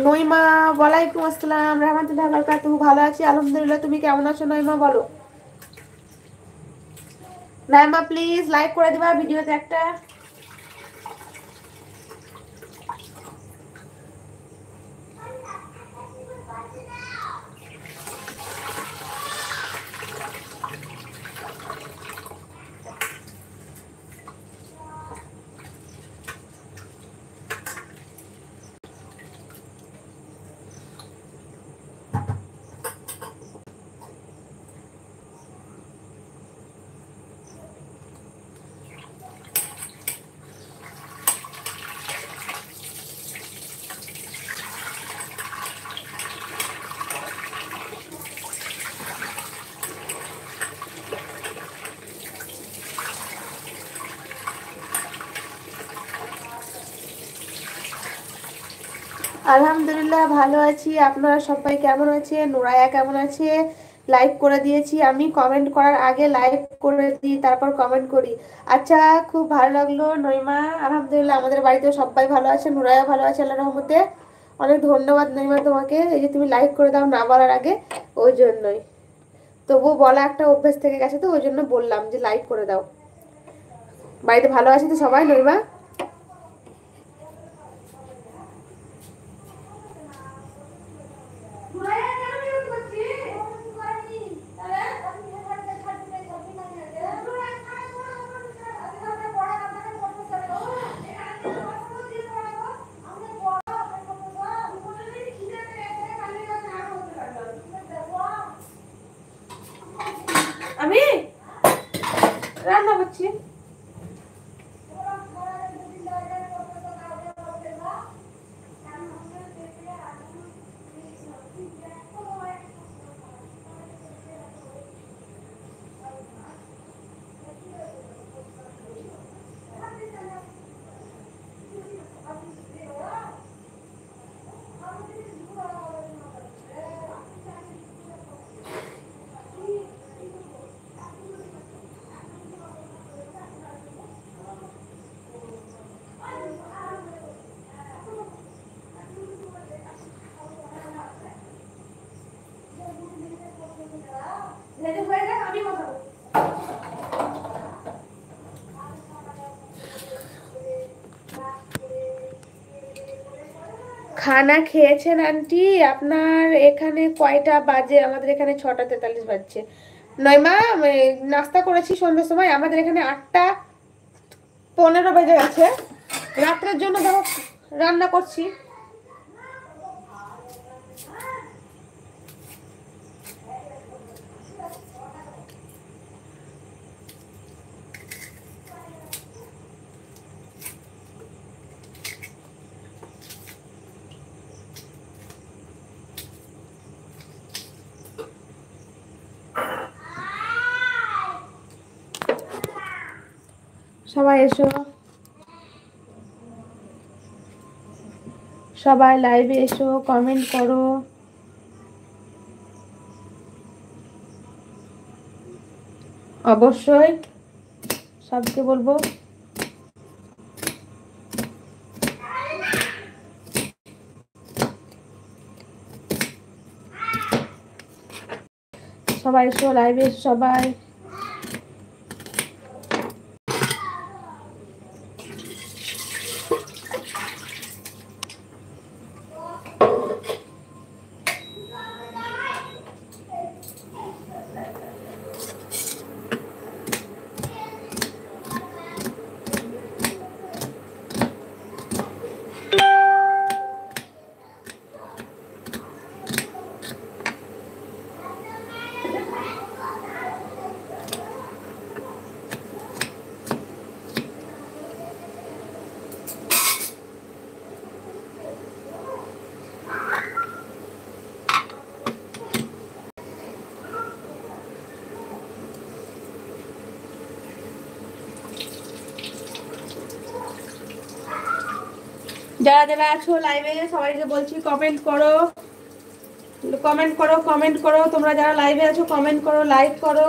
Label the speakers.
Speaker 1: নইমা, ওয়ালাইকুম আসসালাম রাহমাতুল্লাহি ওয়া বারাকাতুহু। ভালো আছি আলহামদুলিল্লাহ, তুমি কেমন আছো নইমা বলো। নাইমা প্লিজ লাইক করে দিবা ভিডিওতে একটা। আলহামদুলিল্লাহ ভালো আছি, আপনারা সবাই কেমন আছে? নুরায়া কেমন আছে? লাইক করে দিয়েছি আমি, কমেন্ট করার আগে লাইক করে দিই তারপর কমেন্ট করি। আচ্ছা, খুব ভালো লাগলো নইমা। আলহামদুলিল্লাহ আমাদের বাড়িতে সবাই ভালো আছে, নুরায়া ভালো আছে আল্লাহর রহমতে। অনেক ধন্যবাদ নইমা তোমাকে, এই যে তুমি লাইক করে দাও না বলার আগে, ওই জন্যই। তবু বলা একটা অভ্যেস থেকে গেছে, তো ওই জন্য বললাম যে লাইক করে দাও। বাড়িতে ভালো আছে তো সবাই নইমা? আমি রান্না করছি। খানা খেয়েছেন আন্টি? আপনার এখানে কয়টা বাজে? আমাদের এখানে 6টা 43 বাজছে। নয়মা, নাস্তা করেছি সন্ধ্যের সময়, আমাদের এখানে 8টা 15 বেজে গেছে। রাত্রের জন্য দেখো রান্না করছি। সবাই এসো, সবাই লাইভে এসো, কমেন্ট করো। অবশ্যই সবকে বলবো। সবাই এসো, লাইভে এসো সবাই। যারা যারা আছো লাইভে সবাইকে বলছি কমেন্ট করো, কমেন্ট করো, কমেন্ট করো। তোমরা যারা লাইভে আছো কমেন্ট করো, লাইক করো।